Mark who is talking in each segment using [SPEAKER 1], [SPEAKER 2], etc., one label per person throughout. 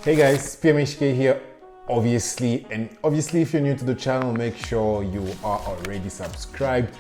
[SPEAKER 1] Hey guys, PMHK here, obviously, and obviously if you're new to the channel, make sure you are already subscribed.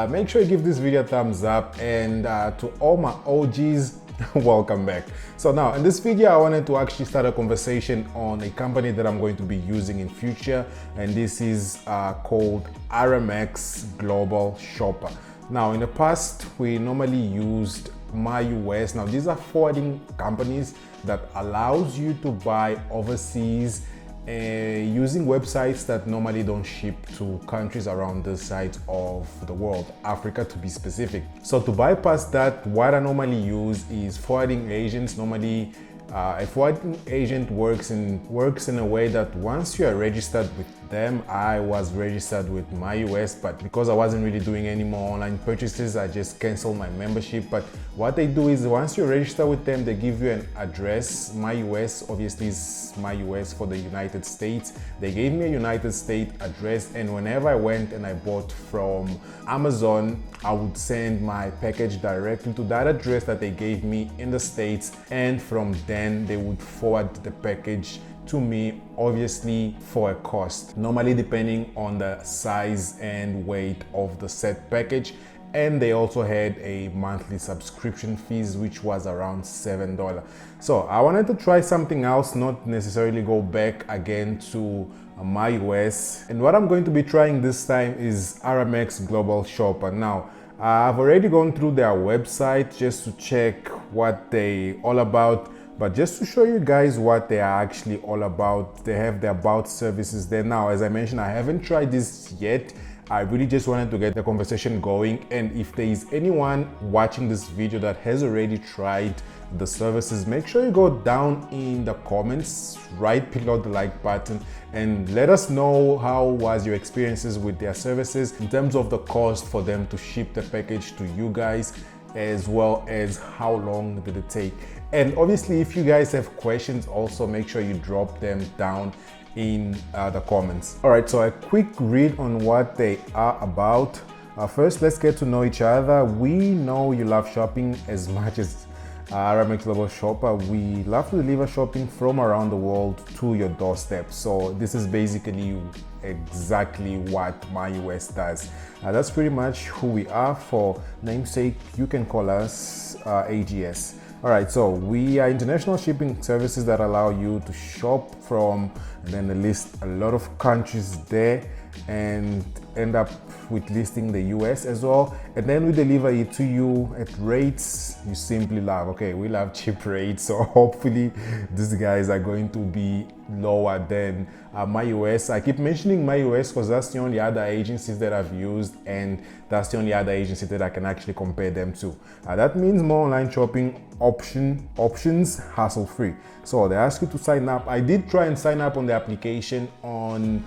[SPEAKER 1] Make sure you give this video a thumbs up, and to all my OGs, welcome back. So now in this video, I wanted to actually start a conversation on a company that I'm going to be using in future, and this is called Aramex Global Shopper. Now in the past, we normally used MyUS. Now these are forwarding companies that allows you to buy overseas using websites that normally don't ship to countries around this side of the world, Africa to be specific. So to bypass that, what I normally use is forwarding agents. Normally a forwarding agent works in a way that once you are registered with them, I was registered with MyUS, but because I wasn't really doing any more online purchases, I just canceled my membership. But what they do is once you register with them, they give you an address. MyUS obviously is MyUS for the United States. They gave me a United States address, and whenever I went and I bought from Amazon, I would send my package directly to that address that they gave me in the States, and from then they would forward the package to me, obviously for a cost, normally depending on the size and weight of the set package. And they also had a monthly subscription fees, which was around $7. So I wanted to try something else, not necessarily go back again to MyUS. And what I'm going to be trying this time is Aramex Global Shopper. Now, I've already gone through their website just to check what they all about. But just to show you guys what they are actually all about, they have the about services there. Now, as I mentioned, I haven't tried this yet. I really just wanted to get the conversation going. And if there is anyone watching this video that has already tried the services, make sure you go down in the comments right below the like button and let us know how was your experiences with their services in terms of the cost for them to ship the package to you guys, as well as how long did it take. And obviously, if you guys have questions, also make sure you drop them down in the comments. All right, so a quick read on what they are about. First, let's get to know each other. We know you love shopping as much as Aramex Global Shopper. We love to deliver shopping from around the world to your doorstep. So this is basically exactly what MyUS does. That's pretty much who we are. For namesake, you can call us AGS. All right, so we are international shipping services that allow you to shop from, and then they list a lot of countries there and end up with listing the US as well. And then we deliver it to you at rates you simply love. Okay, we love cheap rates, so hopefully these guys are going to be lower than MyUS. I keep mentioning MyUS because that's the only other agencies that I've used, and that's the only other agency that I can actually compare them to. That means more online shopping options, hassle-free. So they ask you to sign up. I did try and sign up on the application on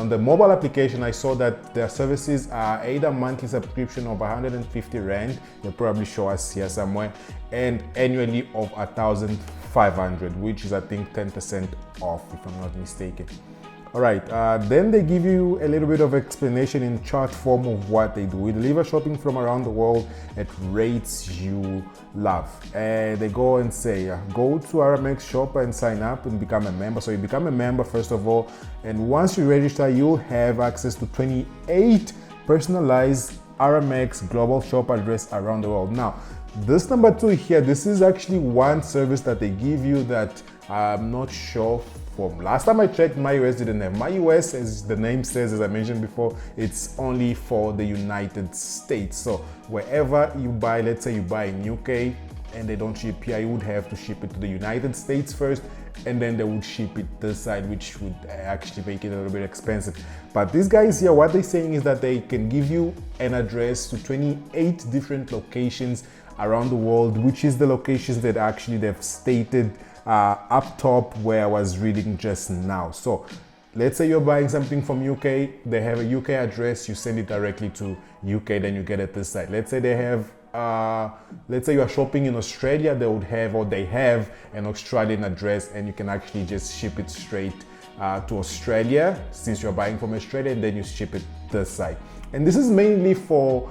[SPEAKER 1] the mobile application. I saw that their services are either monthly subscription of 150 Rand, they'll probably show us here somewhere, and annually of 1,500, which is I think 10% off if I'm not mistaken. All right, then they give you a little bit of explanation in chart form of what they do. We deliver shopping from around the world at rates you love. And they go and say, go to Aramex Shopper and sign up and become a member. So you become a member first of all, and once you register, you'll have access to 28 personalized Aramex Global Shopper address around the world. Now, this number 2 here, this is actually one service that they give you that I'm not sure. From last time I checked, MyUS didn't have. MyUS, as the name says, as I mentioned before, it's only for the United States. So wherever you buy, let's say you buy in UK and they don't ship here, you would have to ship it to the United States first, and then they would ship it this side, which would actually make it a little bit expensive. But these guys here, what they're saying is that they can give you an address to 28 different locations around the world, which is the locations that actually they've stated up top where I was reading just now. So let's say you're buying something from UK, they have a UK address, you send it directly to UK, then you get it this side. Let's say they have let's say you are shopping in Australia, they would have, or they have an Australian address, and you can actually just ship it straight to Australia since you're buying from Australia, and then you ship it this side. And this is mainly for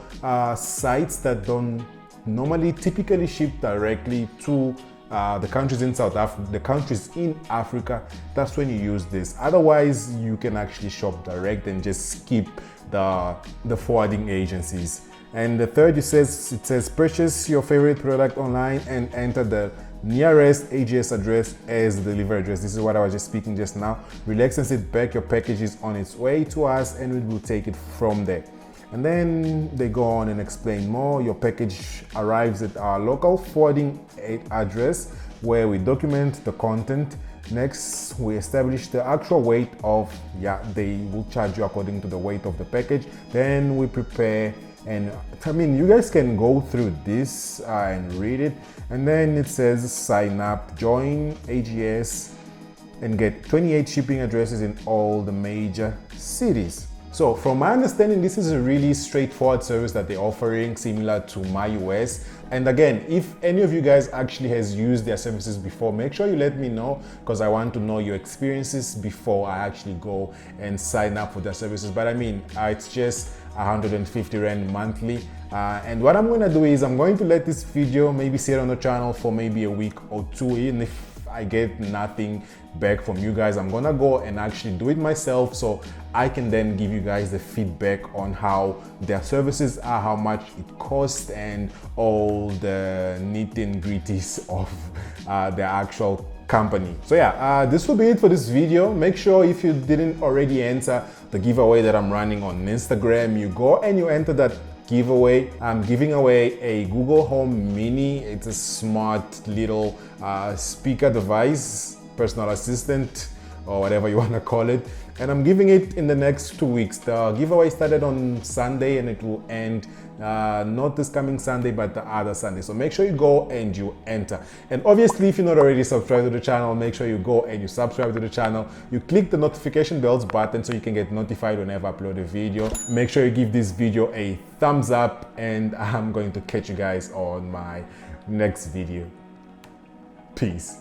[SPEAKER 1] sites that don't normally typically ship directly to the countries in the countries in Africa, that's when you use this. Otherwise, you can actually shop direct and just skip the forwarding agencies. And the third, it says purchase your favorite product online and enter the nearest AGS address as the delivery address. This is what I was just speaking just now. Relax and sit back. Your package is on its way to us and we will take it from there. And then they go on and explain more. Your package arrives at our local forwarding address where we document the content. Next, we establish the actual weight of, they will charge you according to the weight of the package. Then we prepare, and I mean, you guys can go through this and read it. And then it says sign up, join AGS, and get 28 shipping addresses in all the major cities. So from my understanding, this is a really straightforward service that they're offering, similar to MyUS. And again, if any of you guys actually has used their services before, make sure you let me know, because I want to know your experiences before I actually go and sign up for their services. But I mean, it's just 150 Rand monthly. And what I'm going to do is I'm going to let this video maybe sit on the channel for maybe a week or two. And if I get nothing back from you guys, I'm gonna go and actually do it myself, so I can then give you guys the feedback on how their services are, how much it costs, and all the nitty and gritties of their actual company. So this will be it for this video. Make sure, if you didn't already enter the giveaway that I'm running on Instagram, you go and you enter that giveaway. I'm giving away a Google Home Mini. It's a smart little speaker device, personal assistant, or whatever you want to call it, and I'm giving it in the next 2 weeks. The giveaway started on Sunday and it will end not this coming Sunday but the other Sunday. So make sure you go and you enter. And obviously, if you're not already subscribed to the channel, make sure you go and you subscribe to the channel. You click the notification bells button so you can get notified whenever I upload a video. Make sure you give this video a thumbs up, and I'm going to catch you guys on my next video. Peace.